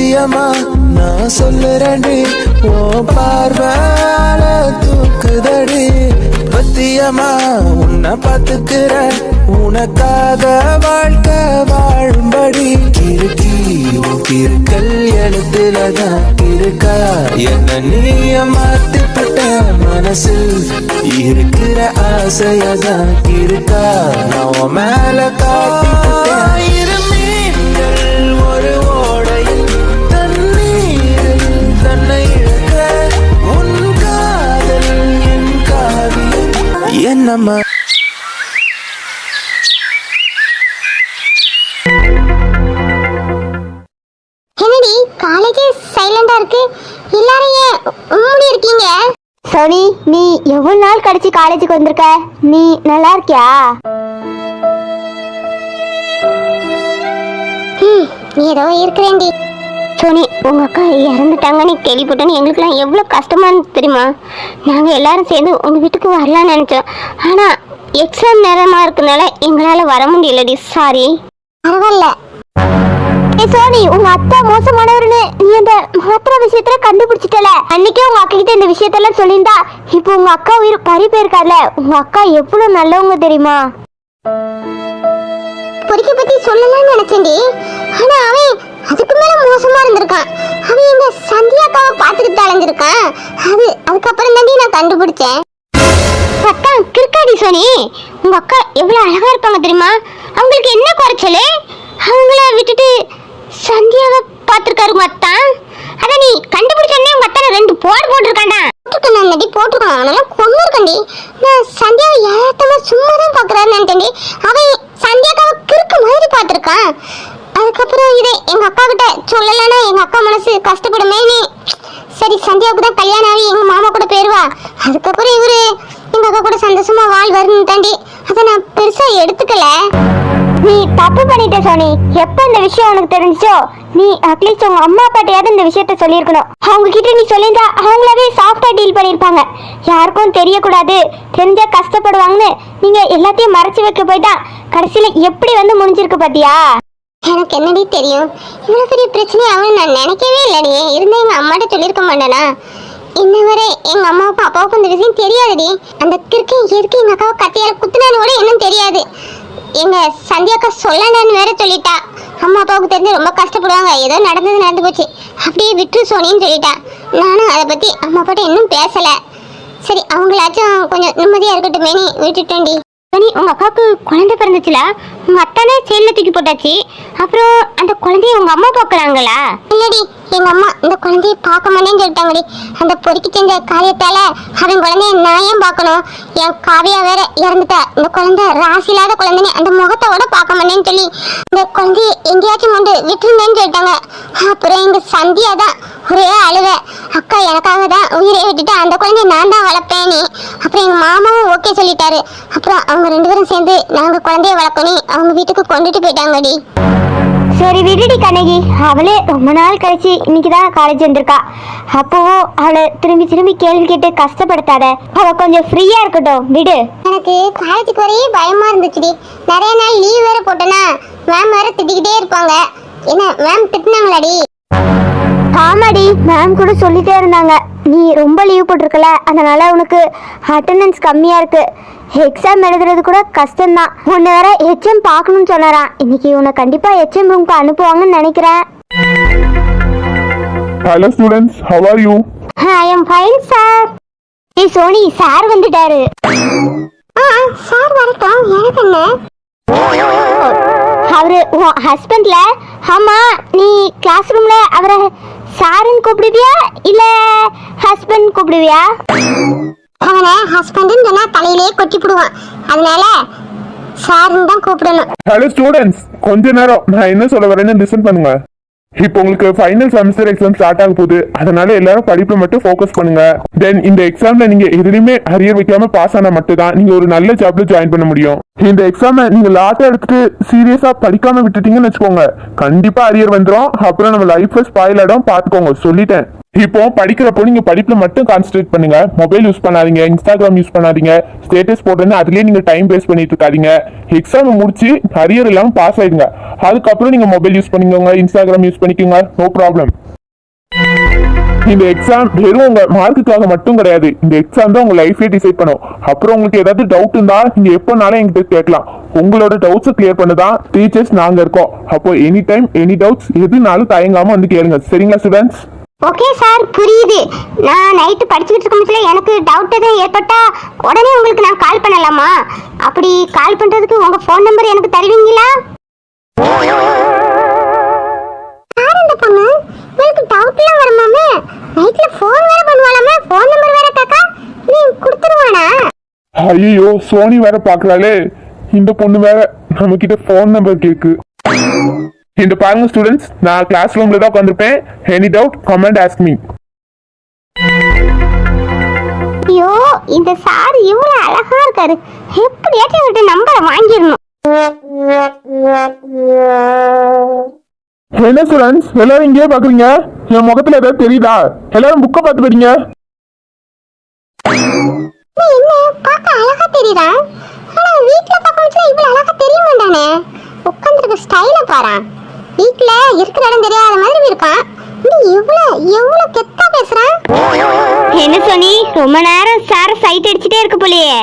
சத்தியமா நான் சொல்லுறேன்டி, ஓ பார்வால தூக்குதடி. பத்தியமா உன்னை பார்த்துக்கிற, உனக்காக வாழ்க்கை வாழும்படி. கிறுக்கி கிறுக்கல் எழுத்துலதான் இருக்கா, என்ன நீய மாத்திப்பட்ட மனசில் இருக்கிற ஆசையதான் இருக்கா. நான் மேல காட்டிப்பட்டேன் ஒரு ஓடையில் தண்ணீரில் தன்னை இழக்க. உன் காதல் என் காவியம் என்னம்மா. என்னடி காலேஜ் சைலண்டா இருக்கு, எல்லாரும் ஏன் மூடி இருக்கீங்க? சோனி, நீ எவ்வளவு நாள் கழிச்சு காலேஜுக்கு வந்திருக்க? நீ நல்லா இருக்கியா? ஏதோ இருக்கிறேன்டி. சோனி, உங்க அக்கா இறந்துட்டாங்கன்னு கேள்விப்பட்டேன்னு எங்களுக்குலாம் எவ்வளோ கஷ்டமா இருந்துச்சு தெரியுமா? நாங்கள் எல்லாரும் சேர்ந்து உங்க வீட்டுக்கு வரலான்னு நினைச்சோம். ஆனா எக்ஸாம் நேரமா இருக்கனால எங்களால வர முடியலடி, சாரி. பரவாயில்ல. சோனி, உங்க அத்தா மோசமானவர்னு நீ அந்த மாத்திரை விஷயத்துல கண்டுபிடிச்சிட்டல. அன்னைக்கே உங்க அக்கா கிட்ட இந்த விஷயத்தெல்லாம் சொல்லியிருந்தா இப்போ உங்க அக்கா உயிர் பறி போயிருக்காதுல. உங்க அக்கா எவ்வளவு நல்லவங்க தெரியுமா? பொறிக்க பத்தி சொல்லலாம்னு நினைச்சேன்டி, ஆனா அவன் அதுக்கு மேல மோசமா இருந்திருக்கான். அவன் எங்க சந்தியாக்காவை பார்த்துக்கிட்டு அலைஞ்சிருக்கான். அதுக்கப்புறம் தாண்டி நான் கண்டுபிடிச்சேன். அக்கா கிறுக்காடி சோனி, உங்க அக்கா எவ்வளவு அழகா இருப்பாங்க தெரியுமா? அவங்களுக்கு என்ன குறைச்சலு? அவங்கள விட்டுட்டு சந்தியாவை பார்த்துருக்காரு உங்க அத்தான். அதான் நீ கண்டுபிடிச்சோடனே உங்க அத்தான 2 போர் போட்டிருக்காண்டா. போட்டுருக்கான், அதெல்லாம் கொண்டு இருக்கண்டி. நான் சந்தியாவை ஏத்தமா சும்மா தான் பாக்குறான்னு நினைச்சேன்டி. அவன் சந்தியாக்காவை கிறுக்கு மாதிரி பார்த்துருக்கான். அதுக்கப்புறம் இதை எங்க அக்கா கிட்ட சொல்லலன்னா எங்க அக்கா மனசு கஷ்டப்படுமே. நீ சரி சந்தியாவுக்கு தான் கல்யாணம் ஆகி எங்க மாமா கூட போயிருவா. அதுக்கப்புறம் இவரு எங்க அக்கா கூட சந்தோஷமா வாழ்வாருன்னு தாண்டி அதை நான் பெருசா எடுத்துக்கல. நீ தப்பு பண்ணிட்ட சோனி. எப்ப இந்த விஷயம் உனக்கு தெரிஞ்சிச்சோ நீ அட்லீஸ்ட் உங்க அம்மா அப்பாட்டையாவது இந்த விஷயத்த சொல்லியிருக்கணும். அவங்க கிட்ட நீ சொல்லியிருந்தா அவங்களாவே சாஃப்டா டீல் பண்ணியிருப்பாங்க. யாருக்கும் தெரியக்கூடாது, தெரிஞ்சா கஷ்டப்படுவாங்கன்னு நீங்க எல்லாத்தையும் மறைச்சு வைக்க போயிட்டா கடைசியில எப்படி வந்து முடிஞ்சிருக்கு பாத்தியா? எனக்கு என்னடி தெரியும், இவ்வளவு பெரிய பிரச்சனை அவன் நான் நினைக்கவே இல்லடி. இருந்தா எங்க அம்மாட்ட சொல்லியிருக்க மாட்டேனா? இன்ன வரை எங்க அம்மாவுக்கும் அப்பாவுக்கும் இந்த விஷயம் தெரியாதுடி. அந்த கிறுக்கு எதுக்கு எங்க அக்காவை கத்தியால குத்துனான்னு கூட இன்னும் தெரியாது. எங்க சந்தியாக்கா சொல்லணும்னு வேற சொல்லிட்டா. அம்மா அப்பாவுக்கு தெரிஞ்சு ரொம்ப கஷ்டப்படுவாங்க, ஏதோ நடந்து போச்சு, அப்படியே விட்டு சோனின்னு சொல்லிட்டா. நானும் அதை பத்தி அம்மா அப்பாட்ட இன்னும் பேசல. சரி அவங்களாச்சும் கொஞ்சம் நிம்மதியா இருக்கட்டுமேனி விட்டுட்டேன்டி. சோனி, உங்க அக்காவுக்கு குழந்தை பிறந்துச்சுல, உங்க அத்தானே செயல்ல தூக்கி போட்டாச்சு. அப்புறம் அந்த குழந்தைய உங்க அம்மா பார்க்கறாங்களா? இல்லடி, எங்க அம்மா இந்த குழந்தைய பார்க்க மாட்டேன்னு சொல்லிட்டாங்கடி. அந்த பொறுக்கி செஞ்ச காரியத்தால அவன் குழந்தைய நான் ஏன் பார்க்கணும்? என் காவியா வேற இறந்துட்டா. இந்த குழந்தை ராசி இல்லாத குழந்தைன்னு அந்த முகத்தோட பார்க்க மாட்டேன்னு சொல்லி இந்த குழந்தைய எங்கேயாச்சும் கொண்டு விட்டுருந்தேன்னு சொல்லிட்டாங்க. அப்புறம் எங்க சந்தியா தான் ஒரே அழுவ, அக்கா எனக்காக தான் உயிரை விட்டுட்டு அந்த குழந்தைய நான் தான் வளர்ப்பேன்னு. அப்புறம் எங்க மாமாவும் ஓகே சொல்லிட்டாரு. அப்புறம் அவங்க 2 பேரும் சேர்ந்து நாங்க குழந்தைய வளர்க்கணும் அவங்க வீட்டுக்கு கொண்டுட்டு போயிட்டாங்கடி. சரி விடுடி கண்ணகி, அவளே ரொம்ப நாள் கழிச்சு இன்னைக்குதான் காலேஜ் வந்திருக்கா. அப்பவும் அவளை திரும்பி கேள்வி கேட்டு கஷ்டப்படுத்தாத. அவ கொஞ்சம் ஃப்ரீயா இருக்கட்டும், விடு. எனக்கு காலேஜுக்கு வரையே பயமா இருந்துச்சுடி. நிறைய நாள் லீவ் வேற போட்டேனா மேம் வேற திட்டிக்கிட்டே இருப்பாங்க. என்ன மேம் திட்டினாங்களாடி? ஆமாடி, மேம் கூட சொல்லிட்டே இருந்தாங்க. நீ ரொம்ப லீவ் போட்டிருக்கல, அதனால உனக்கு அட்டெண்டன்ஸ் கம்மியா இருக்கு, எக்ஸாம் எழுதுறது கூட கஷ்டம்தான். உன்னை வேற HM பார்க்கணும்னு சொன்னாராம். இன்னைக்கு உன்னை கண்டிப்பா HM ரூம்க்கு அனுப்புவாங்கன்னு நினைக்கிறேன். Hello students, how are you? I am fine sir. ஏய் சோனி, சார் வந்துட்டாரு. சார் வரட்டும், எனக்கு என்ன? அவரு உன் ஹஸ்பண்ட்ல. ஆமா, நீ கிளாஸ் ரூம்ல அவரை சாருன்னு கூப்பிடுவியா இல்ல ஹஸ்பண்ட் கூப்பிடுவியா? அவனை ஹஸ்பண்ட்னு சொன்னா தலையிலேயே கொட்டி போடுவான், அதனால சாருன்னு தான் கூப்பிடணும். Hello students, கொஞ்ச நேரம் நான் என்ன சொல்ல வரேன்னு லிசன் பண்ணுங்க. இப்போ உங்களுக்கு ஃபைனல் செமஸ்டர் எக்ஸாம் ஸ்டார்ட் ஆக போகுது. அதனால எல்லாரும் படிப்புல மட்டும் ஃபோக்கஸ் பண்ணுங்க. தென் இந்த எக்ஸாம்ல நீங்க எதுலையுமே அரியர் வைக்காம பாஸ் ஆனா மட்டும் தான் நீங்க ஒரு நல்ல ஜாப்ல ஜாயின் பண்ண முடியும். இந்த எக்ஸாமை நீங்க லாட்டா எடுத்துட்டு சீரியஸா படிக்காம விட்டுட்டீங்கன்னு வச்சுக்கோங்க, கண்டிப்பா அரியர் வந்துடும். அப்புறம் நம்ம லைஃப் ஸ்பாயில் ஆயிடும், பாத்துக்கோங்க, சொல்லிட்டேன். இப்போ படிக்கிறப்போ நீங்க படிப்புல மட்டும் கான்சென்ட்ரேட் பண்ணுங்க. மொபைல் யூஸ் பண்ணாதீங்க, இன்ஸ்டாகிராம் யூஸ் பண்ணாதீங்க, ஸ்டேட்டஸ் போட்டேன்னு அதுலயே நீங்க டைம் வேஸ்ட் பண்ணிட்டு இருக்காதீங்க. எக்ஸாம் முடிச்சு அரியர் இல்லாம பாஸ் ஆயிடுங்க. அதுக்கப்புறம் நீங்க மொபைல் யூஸ் பண்ணிக்கோங்க, இன்ஸ்டாகிராம் யூஸ் பண்ணிக்கோங்க, நோ ப்ராப்ளம். இந்த எக்ஸாம் வெறும் உங்க மார்க்குக்காக மட்டும் கிடையாது. இந்த எக்ஸாம் தான் உங்க லைஃபே டிசைட் பண்ணும். அப்புறம் உங்களுக்கு ஏதாவது டவுட் இருந்தா நீங்க எப்போனாலும் எங்கிட்ட கேட்கலாம். உங்களோட டவுட்ஸை கிளியர் பண்ணதான் டீச்சர்ஸ் நாங்க இருக்கோம். அப்போ எனி டைம் எனி டவுட்ஸ் எதுனாலும் தயங்காம வந்து கேளுங்க. சரிங்களா ஸ்டூடெண்ட்ஸ்? ஓகே சார், புரியுது. நான் நைட்டு படிச்சுக்கிட்டு இருக்கும் எனக்கு டவுட் எதுவும் ஏற்பட்டா உடனே உங்களுக்கு நான் கால் பண்ணலாமா? அப்படி கால் பண்றதுக்கு உங்க ஃபோன் நம்பர் எனக்கு தருவீங்களா? இந்த பொண்ணு எனக்கு டவுட்லாம் வருமாமே, நைட்ல ஃபோன் வேற பண்ணுவாளாமே, ஃபோன் நம்பர் வேற கேக்கா, நீ கொடுத்துருவானா? ஐயோ, சோனி வேற பாக்குறாளே, இந்த பொண்ணு வேற நம்ம கிட்ட போன் நம்பர் கேக்கு. இந்த பாருங்க ஸ்டூடெண்ட்ஸ், நான் கிளாஸ் ரூம்ல தான் உட்காந்துருப்பேன். Any doubt comment ask me. ஐயோ, இந்த சார் இவ்வளவு அழகா இருக்காரு, எப்படியாச்சும் இவர்கிட்ட நம்பரை வாங்கிடணும். என்ன ஸ்டூடெண்ட்ஸ் எல்லாரும் இங்கே பாக்குறீங்க? என் முகத்துல ஏதாவது தெரியுதா? எல்லாரும் புக்கை பார்த்து படிங்க. என்ன பார்க்க அழகா தெரியுதா? ஆனா வீட்ல பார்க்கும்போது இவ்வளவு அழகா தெரிய மாட்டானே. உட்கார்ந்திருக்க ஸ்டைல பாரு, வீட்ல இருக்கிற இடம் தெரியாத மாதிரி இருக்கான். நீ எவ்வளவு கெத்தா பேசுறான். என்ன சோனி, ரொம்ப நேரம் சார சைட் அடிச்சுட்டே இருக்க போலயே.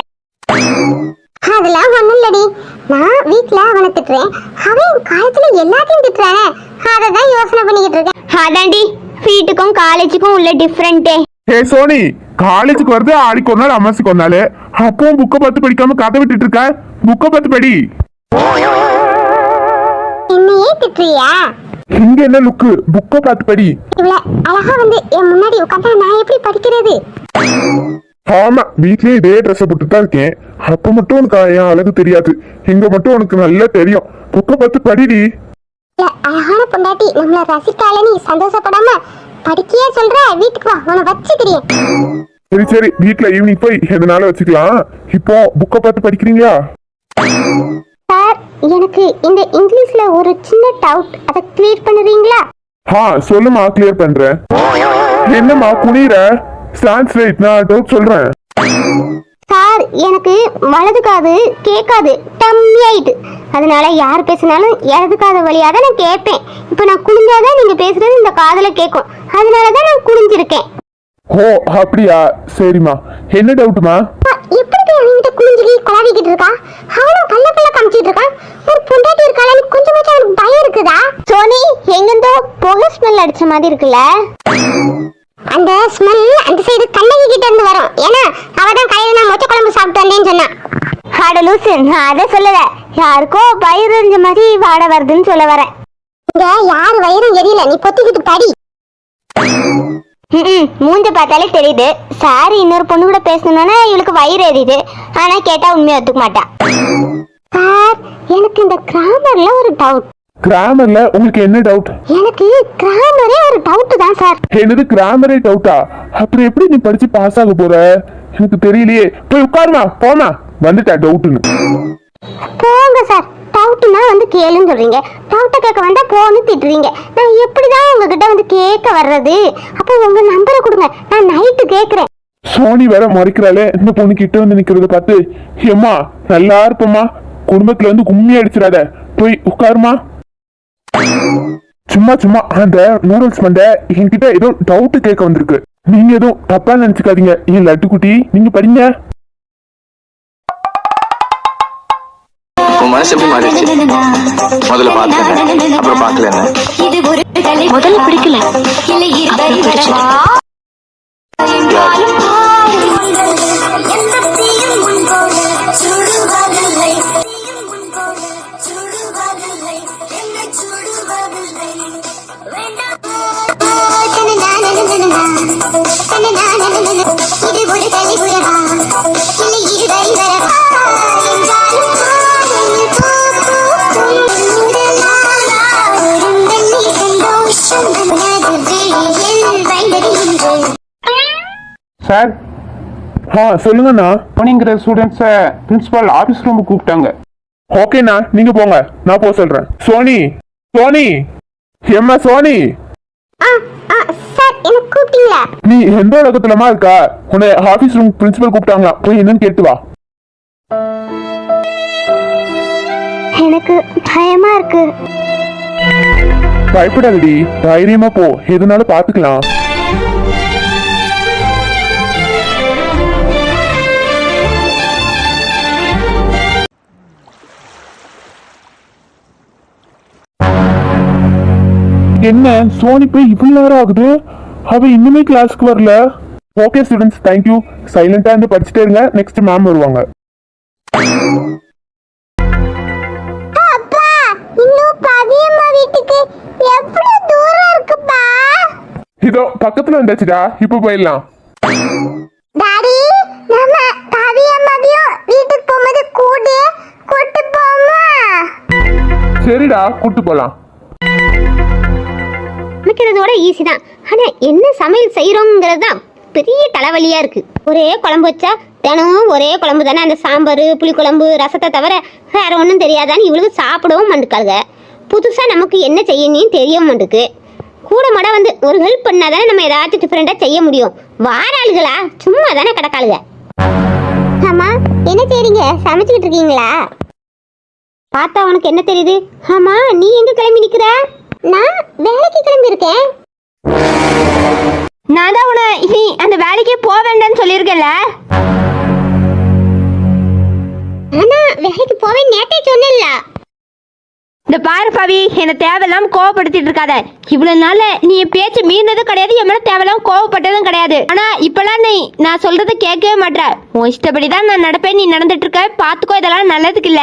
அதெல்லாம் ஒண்ணும் இல்லடி, நான் வீட்ல அவனை திட்டுறேன், அவன் காலேஜ்ல எல்லாத்தையும் திட்டுறானே, அததான் யோசனை பண்ணிக்கிட்டு இருக்கேன். அதாண்டி வீட்டுக்கும் காலேஜுக்கும் உள்ள டிஃபரெண்டே. ஹே சோனி, காலேஜுக்கு வருது ஆடிக்கு ஒரு நாள் அமாசிக்கு ஒரு நாள், அப்பவும் புக்கை பார்த்து படிக்காம கதை விட்டுட்டு இருக்க. புக்கை பார்த்து படி. என்னையே திட்டுறியா? இங்க என்ன லுக்கு? புக்கை பார்த்து படி. இவ்வளவு அழகா வந்து என் முன்னாடி உட்காந்தா நான் எப்படி படிக்கிறது? ஆமா, வீட்லயே இதே ட்ரெஸ் போட்டு தான் இருக்கேன். அப்ப மட்டும் உனக்கு என் அழகு தெரியாது, இங்க மட்டும் உனக்கு நல்லா தெரியும். புக்கை பார்த்து படிடி. அழகான பொண்டாட்டி நம்மள ரசிக்கால நீ சந்தோஷப்படாம படிக்கையே சொல்ற, வீட்டுக்கு வா, உன்னை வச்சு தெரியும். சரி சரி, வீட்ல ஈவினிங் போய் எதனால வச்சுக்கலாம். இப்போ புக்கை பார்த்து படிக்கிறீங்களா? சார், எனக்கு இந்த இங்கிலீஷ்ல ஒரு சின்ன டவுட், அதை கிளியர் பண்ணுறீங்களா? சொல்லுமா, கிளியர் பண்றேன். என்னம்மா குனிற? ஸ்டாண்ட் ஸ்ட்ரைட், நான் டவுட் சொல்றேன். சார், எனக்கு வலது காது கேட்காது, டம்மி ஆயிட்டு. அதனால யார் பேசினாலும் இடது காது வழியாக தான் நான் கேட்பேன். இப்போ நான் குனிஞ்சாதான் நீங்க பேசுறது இந்த காதுல கேட்கும், அதனாலதான் நான் குனிஞ்சிருக்கேன். ஓ அப்படியா, சரிம்மா. என்ன டவுட்டுமா? எப்படி அவன்கிட்ட குனிஞ்சி கொலாவிக்கிட்டு இருக்கா? அவனும் பல்ல காமிச்சிட்டு இருக்கான். ஒரு பொண்டாட்டி இருக்காளு, கொஞ்சமாச்சும் அவனுக்கு பயம் இருக்குதா? சோனி, எங்கிருந்தோ புகை ஸ்மெல் அடிச்ச மாதிரி இருக்குல்ல? அந்த ஸ்மெல் அந்த சைடு கண்ணகி கிட்ட இருந்து வரும். ஏன்னா அவதான் கையில நான் மொச்ச குழம்பு சாப்பிட்டு வந்தேன்னு சொன்னா. அட லூசு, நான் அதை சொல்லல. யாருக்கோ பயிர் எறிஞ்ச மாதிரி வாட வருதுன்னு சொல்ல வரேன். இங்க யாரு வயிறும் எரியல, நீ பொத்திக்கிட்டு படி. மூஞ்ச பார்த்தாலே தெரியுது. சாரி இன்னொரு பொண்ணு கூட பேசணும்னா இவளுக்கு வயிறு எரியுது. ஆனா கேட்டா உண்மையை ஒத்துக்க மாட்டா. சார், எனக்கு இந்த கிராமர்ல ஒரு டவுட். கிராமர்ல உங்களுக்கு என்ன டவுட்? எனக்கு கிராமரே ஒரு டவுட் தான் சார். என்னது கிராமரே டவுட்டா? அப்புறம் எப்படி நீ படிச்சு பாஸ் ஆக போற? எனக்கு தெரியலையே. போய் உட்காருமா, போமா. வந்துட்டா டவுட்னு. போங்க சார், டவுட்னா வந்து கேளுன்னு சொல்றீங்க, டவுட்டை கேட்க வந்தா போன்னு திட்டுறீங்க. நான் எப்படிதான் உங்ககிட்ட வந்து கேட்க வர்றது? அப்போ உங்க நம்பரை கொடுங்க, நான் நைட்டு கேட்கறேன். சோனி வேற மறைக்கிறாளே, இந்த பொண்ணு கிட்ட வந்து நிக்கிறத பார்த்து. ஏம்மா நல்லா இருப்பமா, குடும்பத்துல வந்து கும்மி அடிச்சிடாத, போய் உட்காருமா. சும்மா சும்மா அந்த நூடுல்ஸ் மண்ட என்கிட்ட ஏதோ டவுட் கேட்க வந்திருக்கு. நீங்க எதுவும் தப்பா நினைச்சுக்காதீங்க. என் லட்டுக்குட்டி, நீங்க படிங்க. உன் மனசு எப்படி மாறிடுச்சு? முதல்ல பார்த்தேன், அப்புறம் பார்க்கல. முதல்ல பிடிக்கல, அப்புறம் பிடிச்சது. சார், சொல்லுங்கண்ணா. நீங்கிற ஸ்டூடெண்ட்ஸ பிரின்சிபால் ஆபீஸ் ரூம் கூப்பிட்டாங்க. ஓகேண்ணா, நீங்க போங்க, நான் போக சொல்றேன். சோனி, சோனி, ஏம்மா சோனி. சார், என்ன கூப்பிட்டீங்க? புரியல. நீ எந்த உலகத்துலமா இருக்கா? உன்னை ஆபீஸ் ரூம் பிரின்சிபல் கூப்பிட்டாங்க, போய் என்னன்னு கேட்டு வா. எனக்கு பயமா இருக்கு. பயப்படாதடி, தைரியமா போ, எதுனாலும் பாத்துக்கலாம். என்ன சோனி போய் இவ்வளவு நேரம் ஆகுது, அவ இன்னுமே கிளாஸ்க்கு வரல. Okay students, thank you. சைலண்டா இருந்து படிச்சுட்டே இருங்க, நெக்ஸ்ட் மேம் வருவாங்க. அப்பா, இன்னும் பவியம்மா வீட்டுக்கு எவ்வளவு தூரம் இருக்குப்பா? இதோ பக்கத்துல வந்தாச்சுடா, இப்ப போயிடலாம். டாடி, நம்ம பவியம்மாவையும் வீட்டுக்கு போகும்போது கூட்டு போமா? சரிடா, கூட்டு போலாம். சமைக்கிறதோட ஈஸி தான், ஆனா என்ன சமையல் செய்யறோங்கிறது தான் பெரிய தலைவலியா இருக்கு. ஒரே குழம்பு வச்சா தினமும் ஒரே குழம்பு தானே, அந்த சாம்பார் புளிக்குழம்பு ரசத்தை தவிர வேற ஒன்றும் தெரியாதான்னு இவளுக்கு சாப்பிடவும் மாட்டுக்காளுங்க. புதுசா நமக்கு என்ன செய்யணும் தெரிய மாட்டுக்கு. கூட மாட வந்து ஒரு ஹெல்ப் பண்ணாதானே நம்ம ஏதாச்சும் டிஃப்ரெண்டா செய்ய முடியும். வார ஆளுகளா சும்மா தானே கிடக்காளுங்க. ஆமா, என்ன செய்றீங்க? சமைச்சுக்கிட்டு இருக்கீங்களா? பார்த்தா உனக்கு என்ன தெரியுது? ஆமா, நீ எங்க கிளம்பி நிக்கிற? நான் வேலைக்கு கிளம்பி இருக்கேன். நான் தான் உன நீ அந்த வேலைக்கே போக வேண்டாம்னு சொல்லியிருக்கேன்ல. ஆனா வேலைக்கு போவேன் நேத்தே சொன்னேன்ல. இந்த பாரு பவி, என்ன தேவையில்லாம கோவப்படுத்திட்டு இருக்காத. இவ்வளவு நாள்ல நீ என் பேச்சு மீறினதும் கிடையாது, என் மேல தேவையில்லாம கோவப்பட்டதும் கிடையாது. ஆனா இப்பெல்லாம் நீ நான் சொல்றதை கேட்கவே மாட்டேற. உன் இஷ்டப்படிதான் நான் நடப்பேன், நீ நடந்துட்டு இருக்க. பாத்துக்கோ, இதெல்லாம் நல்லதுக்கு இல்ல.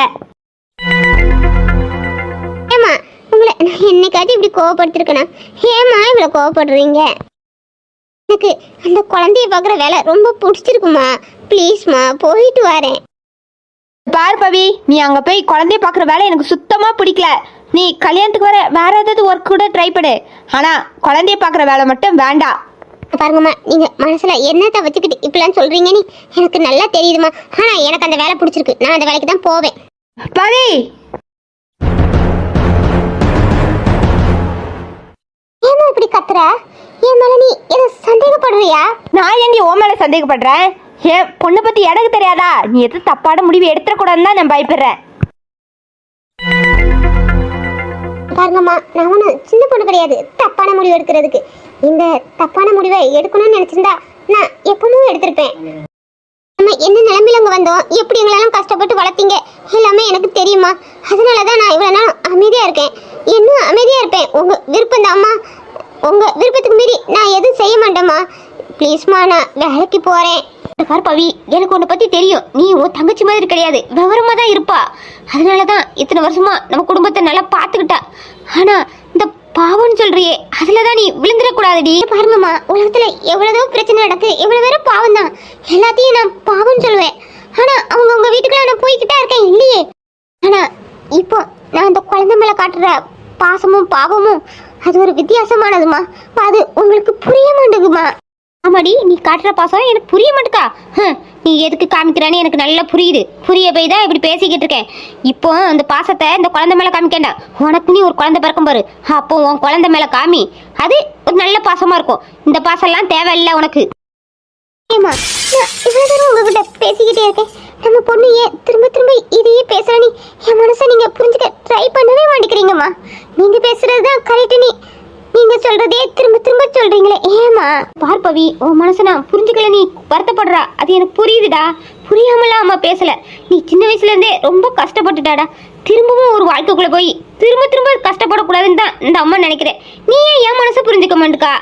ஏமா, உங்களை நான் என்னைக்காச்சும் இப்படி கோவப்படுத்திருக்கேனா? ஏமா இவ்வளவு கோவப்படுறீங்க? எனக்கு அந்த குழந்தைய பார்க்குற வேலை ரொம்ப பிடிச்சிருக்குமா. ப்ளீஸ்மா, போயிட்டு வரேன். பாரு பவி, நீ அங்க போய் குழந்தைய பாக்குற வேலை எனக்கு சுத்தமா பிடிக்கல. நீ கல்யாணத்துக்கு வர வேற ஏதாவது ஒர்க் கூட ட்ரை பண்ணு, ஆனா குழந்தைய பாக்குற வேலை மட்டும் வேண்டாம். பாருங்கம்மா, நீங்க மனசுல என்னத்தை வச்சுக்கிட்டு இப்படிலாம் சொல்றீங்கன்னு எனக்கு நல்லா தெரியுதுமா. ஆனா எனக்கு அந்த வேலை பிடிச்சிருக்கு, நான் அந்த வேலைக்கு தான் போவேன். பவி, ஏமா இப்படி கத்துற? என் மேல நீ என்ன சந்தேகப்படுறியா? நான் ஏன்டி உன் மேல சந்தேகப்படுறேன்? ஏன் பொண்ணை பத்தி எனக்கு தெரியாதா? நீ எது தப்பான முடிவு எடுத்துடக்கூடாதுன்னு தான் நான் பயப்படுறேன். பாருங்கம்மா, நான் ஒன்றும் சின்ன பொண்ணு கிடையாது தப்பான முடிவு எடுக்கிறதுக்கு. இந்த தப்பான முடிவை எடுக்கணும்னு நினைச்சிருந்தா நான் எப்பவும் எடுத்திருப்பேன். நம்ம என்ன நிலைமையில அங்கே வந்தோம், எப்படி எங்களெல்லாம் கஷ்டப்பட்டு வளர்த்தீங்க எல்லாமே எனக்கு தெரியுமா. அதனால தான் நான் இவ்வளோ நாள் அமைதியாக இருக்கேன். இன்னும் அமைதியாக இருப்பேன். உங்கள் விருப்பம் தான் அம்மா, உங்கள் விருப்பத்துக்கு மீறி நான் எதுவும் செய்ய மாட்டேம்மா. ப்ளீஸ்மா, நான் வேலைக்கு போகிறேன். பார் பவி, எனக்கு உன்னை பத்தி தெரியும். நீ உன் தங்கச்சி மாதிரி கிடையாது, விவரமா தான் இருப்பா. அதனாலதான் இத்தனை வருஷமா நம்ம குடும்பத்தை நல்லா பாத்துக்கிட்டா. ஆனா இந்த பாவம்னு சொல்றியே, அதுலதான் நீ விழுந்துடக்கூடாதுடி. பாருங்கம்மா, உலகத்துல எவ்வளவோ பிரச்சனை நடக்கு, எவ்வளவு பேரும் பாவம் தான். எல்லாத்தையும் நான் பாவம்னு சொல்லுவேன். ஆனா அவங்க உங்க வீட்டுக்குள்ள நான் போய்கிட்டா இருக்கேன் இல்லையே. ஆனா இப்போ நான் அந்த குழந்தை மேல காட்டுற பாசமும் பாவமும் அது ஒரு வித்தியாசமானதுமா. அது உங்களுக்கு புரிய மாட்டேங்குமா? ஆமாடி, நீ காட்டுற பாசம் எனக்கு புரிய மாட்டேக்கா. நீ எதுக்கு காமிக்கிறான்னு எனக்கு நல்லா புரியுது. புரிய போய் தான் இப்படி பேசிக்கிட்டு இருக்கேன். இப்போ அந்த பாசத்தை இந்த குழந்தை மேல காமிக்கண்டா. உனக்கு நீ ஒரு குழந்தை பிறக்கும் பாரு, அப்போ உன் குழந்தை மேல காமி. அது ஒரு நல்ல பாசமா இருக்கும். இந்த பாசம்லாம் தேவையில்லை உனக்கு. ஏமா, நான் இவ்வளவு தூரம் உங்ககிட்ட பேசிக்கிட்டே இருக்கேன். நம்ம பொண்ணு ஏன் திரும்ப திரும்ப இதையே பேசுறேன்னு என் மனசை நீங்க புரிஞ்சுக்க ட்ரை பண்ணவே மாட்டேங்கிறீங்கம்மா. நீங்க பேசுறதுதான் கரெக்ட், நீங்க சொல்றதே திரும்ப திரும்ப சொல்றீங்களே ஏமா? பார்ப்பவி, உன் மனசை நான் புரிஞ்சுக்கல, நீ வருத்தப்படுறா, அது எனக்கு புரியுதுடா. புரியாமலாம் அம்மா பேசல. நீ சின்ன வயசுல இருந்தே ரொம்ப கஷ்டப்பட்டுட்டாடா. திரும்பவும் ஒரு வாழ்க்கைக்குள்ள போய் திரும்ப திரும்ப கஷ்டப்படக்கூடாதுன்னு தான் இந்த அம்மா நினைக்கிறேன். நீ ஏன் என் மனசை புரிஞ்சுக்க மாட்டேக்கா?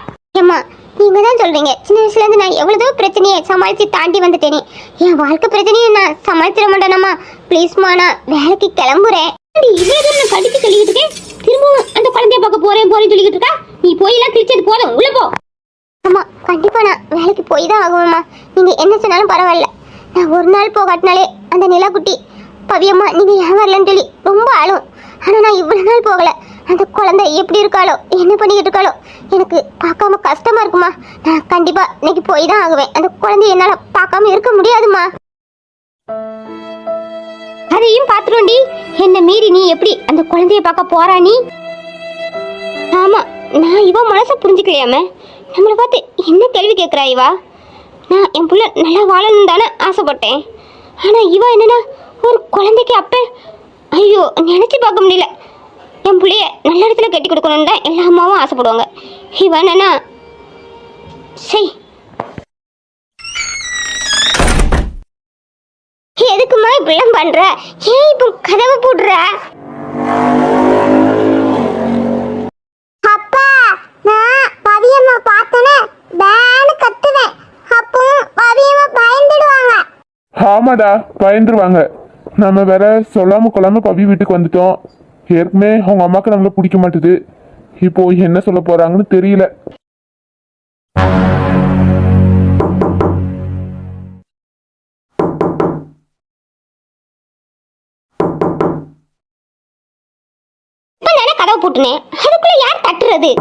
ஏம்மா, நீங்க தான் சொல்றீங்க சின்ன வயசுல இருந்து நான் எவ்வளவோ பிரச்சனையை சமாளிச்சு தாண்டி வந்துட்டேனே. என் வாழ்க்கை பிரச்சனையை நான் சமாளிச்சிட மாட்டேனம்மா. ப்ளீஸ்மா, நான் வேலைக்கு கிளம்புறேன். இவ்வளவு நான் படிச்சு சொல்லிக்கிட்டு இருக்கேன், திரும்பவும் அந்த குழந்தைய பார்க்க போறேன் சொல்லிக்கிட்டு இருக்கா. நீ போய் எல்லாம் கிழிச்சது போதும், உள்ள போ. ஆமா, கண்டிப்பா நான் வேலைக்கு போய் தான் ஆகுவேம்மா. நீங்க என்ன சொன்னாலும் பரவாயில்ல. நான் ஒரு நாள் போகாட்டினாலே அந்த நிலாக்குட்டி பவியம்மா நீங்க ஏன் வரலன்னு சொல்லி ரொம்ப அழும். ஆனா நான் இவ்வளவு நாள் போகல. அந்த குழந்தை எப்படி இருக்காளோ, என்ன பண்ணிக்கிட்டு இருக்காளோ, எனக்கு பார்க்காம கஷ்டமா இருக்குமா. நான் கண்டிப்பா இன்னைக்கு போய் தான் ஆகுவேன். அந்த குழந்தைய என்னால பார்க்காம இருக்க முடியாதுமா. அதையும் பாத்துருவோண்டி. என்ன மீறி நீ எப்படி அந்த குழந்தைய பார்க்க போறா நீ? ஆமா, நான் இவ மனசை புரிஞ்சுக்கலையாம நம்மளை பார்த்து என்ன கேள்வி கேட்குறா இவா? நான் என் புள்ள நல்லா வாழணும் தானே ஆசைப்பட்டேன். ஆனால் இவ என்னன்னா ஒரு குழந்தைக்கு அப்ப ஐயோ நினச்சி பார்க்க முடியல. என் பிள்ளைய நல்ல இடத்துல கட்டி கொடுக்கணுன்னு தான் எல்லா அம்மாவும் ஆசைப்படுவாங்க. இவ என்னன்னா சரி எதுக்குமா இப்படிலாம் பண்ற? ஏன் இப்போ கதவை போடுற? அப்பா நான் பவியம்மா பார்த்தனே பேனு கத்துவேன். அப்பவும் பவியம்மா பயந்துடுவாங்க. ஆமாடா, பயந்துருவாங்க. நம்ம வேற சொல்லாம கொள்ளாம பவி வீட்டுக்கு வந்துட்டோம். ஏற்கனவே அவங்க அம்மாவுக்கு நம்மள பிடிக்க மாட்டுது. இப்போ என்ன சொல்ல போறாங்கன்னு தெரியல. கதவை போட்டுனேன், அதுக்குள்ள யார் தட்டுறது?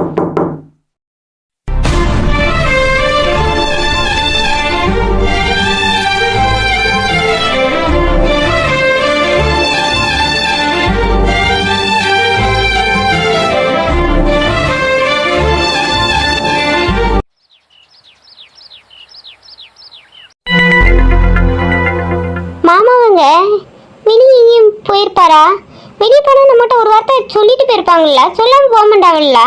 மாமாவங்க வெளியே எங்கேயும் போயிருப்பாரா? வெளியே போனால் நம்மகிட்ட ஒரு வார்த்தை சொல்லிட்டு போயிருப்பாங்களா? சொல்லாமல் போக மாட்டாங்கல்ல?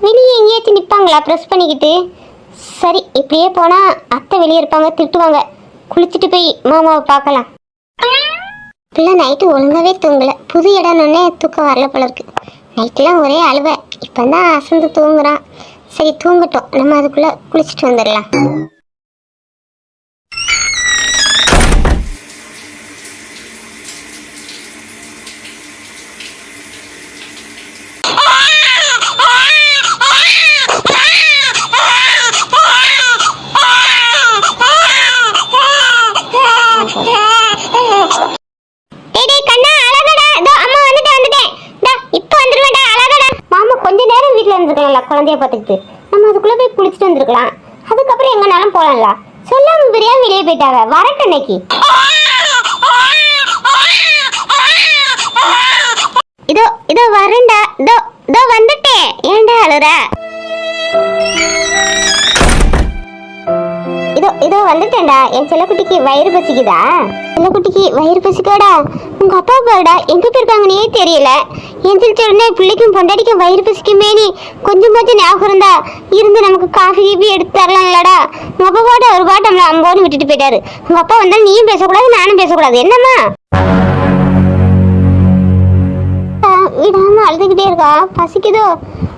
வெளியே எங்கேயாச்சும் நிற்பாங்களா ப்ரெஸ் பண்ணிக்கிட்டு? சரி, இப்படியே போனால் அத்தை வெளியே இருப்பாங்க, திட்டுவாங்க. குளிச்சுட்டு போய் மாமாவை பார்க்கலாம். பிள்ளை நைட்டு ஒழுங்காகவே தூங்கலை. புது இடம்னே தூக்கம் வரல போல இருக்கு. நைட்டெலாம் ஒரே அழுவை. இப்போ தான் அசந்து தூங்குறான். சரி தூங்கட்டும், நம்ம அதுக்குள்ளே குளிச்சுட்டு வந்துடலாம். குழந்தைய பார்த்துக்கிட்டு நம்ம அதுக்குள்ள போய் குளிச்சுட்டு வந்துருக்கலாம். அதுக்கப்புறம் எங்கனாலும் போலாம்ல. சொல்லாம பிரியாம வெளியே போயிட்டாங்க. வரட்டு அன்னைக்கு இதோ இதோ வரேன்டா. இதோ இதோ வந்துட்டேன். ஏன்டா அழுற? இதோ இதோ வந்துட்டேன்டா. என் செல்லக்குட்டிக்கு வயிறு பசிக்குதா? செல்லக்குட்டிக்கு வயிறு பசிக்காடா? உங்க அப்பா பாருடா எங்க போயிருக்காங்கன்னே தெரியல. எந்திரிச்ச உடனே பிள்ளைக்கும் பொண்டாடிக்கும் வயிறு பசிக்குமே, நீ கொஞ்சமாச்சும் ஞாபகம் இருந்தா இருந்து நமக்கு காஃபி கீபி எடுத்து தரலாம்லடா. உங்க அப்பா பாட்டு ஒரு பாட்டு நம்மள அம்போன்னு விட்டுட்டு போயிட்டாரு. உங்க அப்பா வந்தாலும் நீயும் பேசக்கூடாது, நானும் பேசக்கூடாது. என்னம்மா விடாம அழுதுகிட்டே இருக்கா? பசிக்குதோ?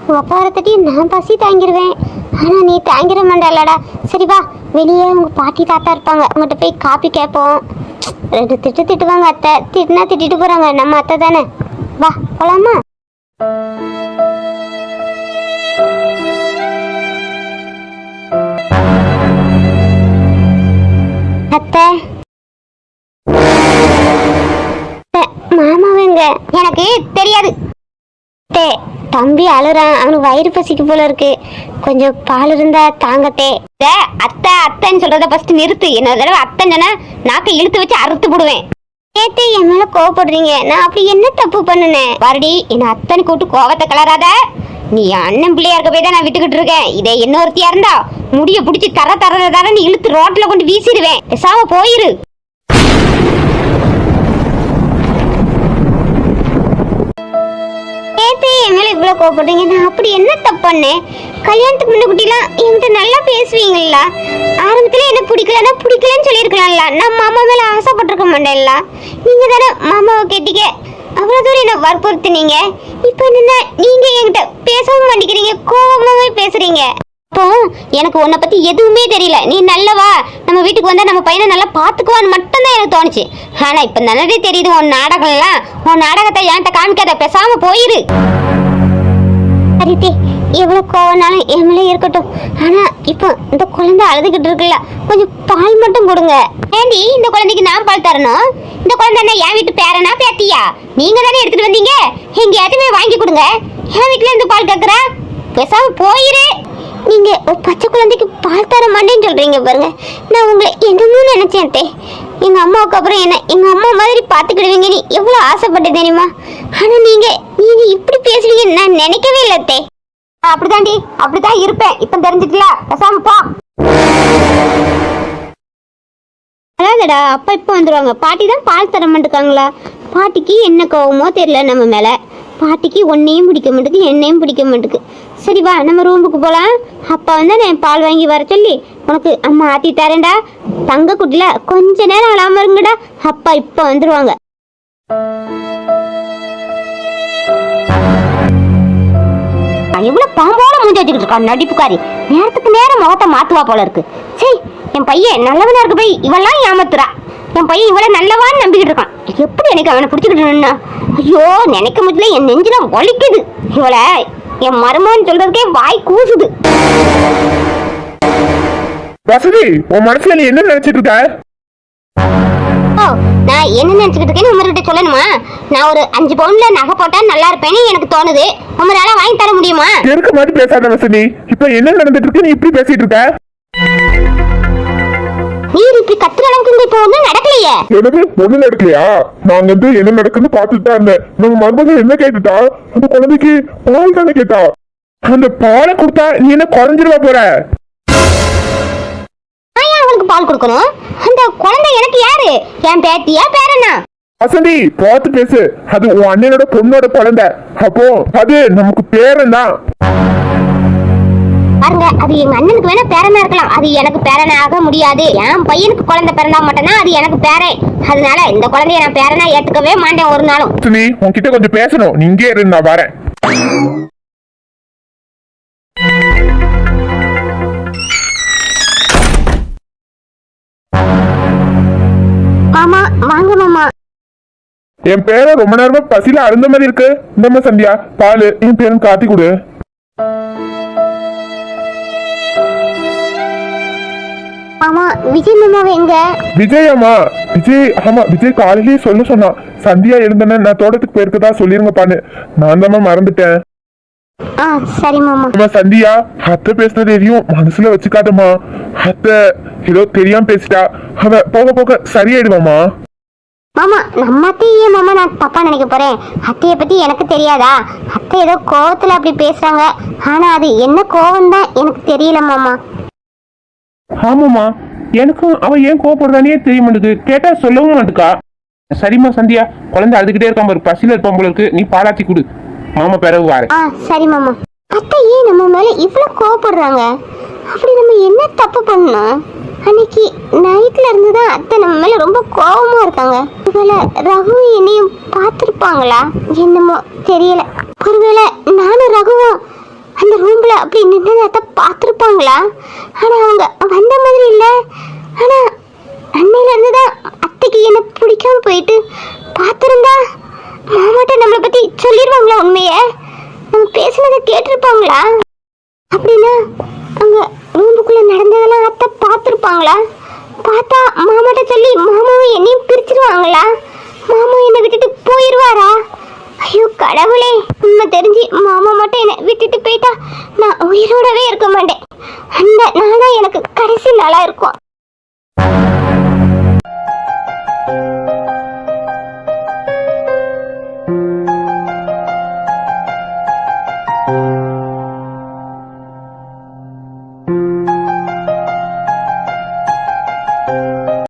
உங்க அப்பா வர தட்டி நான் பசி தாங்கிடுவேன். ஆனா நீ தாங்கிட மாட்டாளடா. சரி வா, வெளியே உங்க பாட்டி தாத்தா இருப்பாங்க, அவங்ககிட்ட போய் காப்பி கேட்போம். 2 திட்டு திட்டுவாங்க. அத்தை திட்டுனா திட்டிட்டு போறாங்க, நம்ம அத்தை தானே. வா போலாமா? அத்தை மாமாவங்க எனக்கு தெரியாது. தம்பி அழுறான், அவனுக்கு வயிறு பசிக்கு போல இருக்கு. கொஞ்சம் பால் இருந்தா தாங்கத்தே. அத்தை அத்தைன்னு சொல்றத ஃபர்ஸ்ட் நிறுத்து. என்ன தடவை அத்தைன்னா நாக்கை இழுத்து வச்சு அறுத்து போடுவேன். நேத்து என் மேல கோவப்படுறீங்க. நான் அப்படி என்ன தப்பு பண்ணுனேன்? வாரடி, என்ன அத்தனை கூப்பிட்டு கோவத்தை கலராத. நீ அண்ணன் பிள்ளையா இருக்க போய் தான் நான் விட்டுக்கிட்டு இருக்கேன். இதே இன்னொருத்தியா இருந்தா முடிய பிடிச்சி தர நீ இழுத்து ரோட்ல கொண்டு வீசிடுவேன். பேசாம போயிரு. என் மேல இவ்வளவு கோவப்படுறீங்க? நான் அப்படி என்ன தப்பு பண்ணேன்? கல்யாணத்துக்கு முன்னக்குட்டிலாம் என்கிட்ட நல்லா பேசுவீங்களா? ஆரம்பத்துல என்ன பிடிக்கலன்னு சொல்லியிருக்கலாம்ல. நான் மாமா மேல ஆசைப்பட்டிருக்க மாட்டேன்ல. நீங்க தானே மாமாவை கேட்டீங்க, அவ்வளவு தூரம் என்ன வற்புறுத்தினீங்க. இப்போ என்ன நீங்க என்கிட்ட பேசவும் மாட்டேங்கிறீங்க, கோவமாவே பேசுறீங்க. அப்போ எனக்கு உன்னை பத்தி எதுவுமே தெரியல. நீ நல்லவா, நம்ம வீட்டுக்கு வந்தா நம்ம பையனை நல்லா பாத்துக்குவான்னு மட்டும்தான் எனக்கு தோணுச்சு. ஆனா இப்ப நல்லதே தெரியுது உன் நாடகம்லாம். உன் நாடகத்தை என்கிட்ட காமிக்காத, பேசாம போயிரு. சரித்தே, எவ்வளவு கோவனாலும் என் மேலே இருக்கட்டும். ஆனா இப்போ இந்த குழந்தை அழுதுகிட்டு இருக்குல்ல, கொஞ்சம் பால் மட்டும் கொடுங்க. ஏண்டி இந்த குழந்தைக்கு நான் பால் தரணும்? இந்த குழந்தை என்ன என் வீட்டு பேரனா பேத்தியா? நீங்க தானே எடுத்துட்டு வந்தீங்க. எங்கேயாச்சுமே வாங்கி கொடுங்க. என் வீட்டுல இருந்து பால் கேட்குறா? பேசாம போயிரு. நீங்க பச்சை குழந்தைக்கு பால் தர மாட்டேன்னு சொல்றீங்க பாருங்க. நான் உங்களை என்னமோ நினைச்சேன். எங்க அம்மாவுக்கு அப்புறம் என்ன எங்க அம்மா மாதிரி பாத்துக்கிடுவீங்க நீ எவ்வளவு ஆசைப்பட்டு தெரியுமா? ஆனா நீங்க இப்படி பேசுவீங்கன்னு நான் நினைக்கவே இல்லை. அப்படிதாண்டி, அப்படிதான் இருப்பேன். இப்ப தெரிஞ்சுக்கல, பேசாம போ. அதாதடா, அப்பா இப்ப வந்துருவாங்க. பாட்டி தான் பால் தர மாட்டேங்காங்களா? பாட்டிக்கு என்ன கோவமோ தெரியல நம்ம மேல. பாட்டிக்கு ஒன்னையும் பிடிக்க மாட்டேங்குது, என்னையும் பிடிக்க மாட்டேங்குது. சரி வா, நம்ம ரூமுக்கு போலாம். அப்பா வந்து நான் பால் வாங்கி வர சொல்லி உனக்கு அம்மா ஆத்தி தரேன்டா. தங்க குட்டில கொஞ்ச நேரம் அழாம இருங்கடா, அப்பா இப்ப வந்துருவாங்க. எவ்வளவு பாம்போட மூஞ்சி வச்சுக்கிட்டு இருக்கா நடிப்புக்காரி. நேரத்துக்கு நேரம் முகத்தை மாத்துவா போல இருக்கு. சரி, என் பையன் நல்லவனா இருக்கு போய் இவெல்லாம் ஏமாத்துறா. என் பையன் இவ்வளவு நல்லவான்னு நம்பிக்கிட்டு இருக்கான். எப்படி எனக்கு அவனை பிடிச்சிக்கிட்டு நின்னா? ஐயோ, நினைக்க முடியல, என் நெஞ்சில வலிக்குது. இவளை என் மருமகன் சொல்றதுக்கே வாய் கூசுது. வசதி, உன் மனசுல நீ என்ன நினைச்சிட்டு இருக்க? ஓ, நான் என்ன நினைச்சுக்கிட்டு இருக்கேன்னு உமர்கிட்ட சொல்லணுமா? நான் ஒரு 5 பவுன்ல நகை போட்டா நல்லா இருப்பேன்னு எனக்கு தோணுது. உமரால வாங்கி தர முடியுமா? இருக்க மாதிரி பேசாத வசதி. இப்ப என்ன நடந்துட்டு இருக்கு? நீ இப்படி பேசிட்டு இருக்க? நீர் இப்படி கத்துற அளவுக்கு இப்ப ஒண்ணும் நடக்கலையே. எனக்கு ஒண்ணு நடக்கலையா? நாங்க வந்து என்ன நடக்குன்னு பாத்துட்டு தான் இருந்தேன். நம்ம மருமகள் என்ன கேட்டுட்டா? அந்த குழந்தைக்கு பால் தானே கேட்டா. அந்த பாலை கொடுத்தா நீ என்ன குறைஞ்சிருவா போற? அவளுக்கு பால் கொடுக்கணும். அந்த குழந்தை எனக்கு யாரு? என் பேத்தியா பேரனா? வசந்தி, பார்த்து பேசு. அது உன் அண்ணனோட பொண்ணோட குழந்தை. அப்போ அது நமக்கு பேரன் தான். பாருங்க, அது எங்க அண்ணனுக்கு வேணா பேரனா இருக்கலாம், அது எனக்கு பேரனா ஆக முடியாது. என் பையனுக்கு குழந்தை பிறந்தா மட்டும்தான் அது எனக்கு பேரன். அதனால இந்த குழந்தைய நான் பேரனா ஏத்துக்கவே மாட்டேன் ஒரு நாளும். வசந்தி, உன்கிட்ட கொஞ்சம் பேசணும். நீ இங்கே இரு, நான் வரேன். மாமா வாங்க மாமா. என் பேரை ரொம்ப நேரமா பசியில அருந்த மாதிரி இருக்கு. இந்தம்மா சந்தியா, பாலு. என் பேரன் காட்டி கொடு. மாமா, விஜய் மாமாவை எங்க? விஜய் அம்மா, விஜய், ஆமா விஜய் காலையிலேயே சொல்ல சொன்னான். சந்தியா எழுந்தன நான் தோட்டத்துக்கு போயிருக்கதா சொல்லிருங்கப்பான்னு. நான் தான் மறந்துட்டேன். சரி மாமா. அம்மா சந்தியா, அத்தை பேசுனது எதையும் மனசுல வச்சுக்காதம்மா. அத்தை ஏதோ தெரியாம பேசிட்டா. அவ போக போக சரியாயிடுவாமா. மாமா, நம்ம அத்தையே மாமா நான் தப்பா நினைக்க போறேன்? அத்தைய பத்தி எனக்கு தெரியாதா? அத்தை ஏதோ கோவத்துல அப்படி பேசுறாங்க. ஆனா அது என்ன கோவம் தான் எனக்கு தெரியல மாமா. ஆமாம்மா, எனக்கும் அவ ஏன் கோவப்படுறானே தெரிய மாட்டேங்குது. கேட்டா சொல்லவும் மாட்டுக்கா. சரிம்மா சந்தியா, குழந்தை அழுதுகிட்டே இருக்கான் பாரு, பசியில இருப்பான் போல இருக்கு. நீ பாலாத்தி கொடு, மாமா பிறகு வாரு. சரி மாமா. அத்தை ஏன் நம்ம மேல இவ்வளவு கோவப்படுறாங்க? அப்படி நம்ம என்ன தப்பு பண்ணோம்? அன்னைக்கு நைட்ல இருந்துதான் அத்தை நம்ம மேல ரொம்ப கோவமா இருக்காங்க. ஒருவேளை ரகு என்னையும் பார்த்திருப்பாங்களா என்னமோ தெரியல. ஒருவேளை நானும் ரகுவும் அந்த ரூம்ல அப்படி நின்று அத்தை பார்த்திருப்பாங்களா? ஆனா அவங்க வந்த மாதிரி இல்ல. ஆனா அன்னையில இருந்துதான் அத்தைக்கு என்ன பிடிக்காம போயிட்டு பார்த்திருந்தா மாமாட்ட நம்மளை பத்தி சொல்லிடுவாங்களா? உண்மைய நம்ம பேசுனதை கேட்டிருப்பாங்களா? அப்படின்னா அங்க ரூமுக்குள்ள நடந்ததெல்லாம் அத்தை பார்த்திருப்பாங்களா? பார்த்தா மாமாட்ட சொல்லி மாமாவும் என்னையும் பிரிச்சிருவாங்களா? மாமா என்னை விட்டுட்டு போயிடுவாரா? ஐயோ கடவுளே, உண்மை தெரிஞ்சு மாமா மட்டும் என்னை விட்டுட்டு போயிட்டா நான் உயிரோடவே இருக்க மாட்டேன். அந்த நாள் தான் எனக்கு கடைசி நாளா இருக்கும்.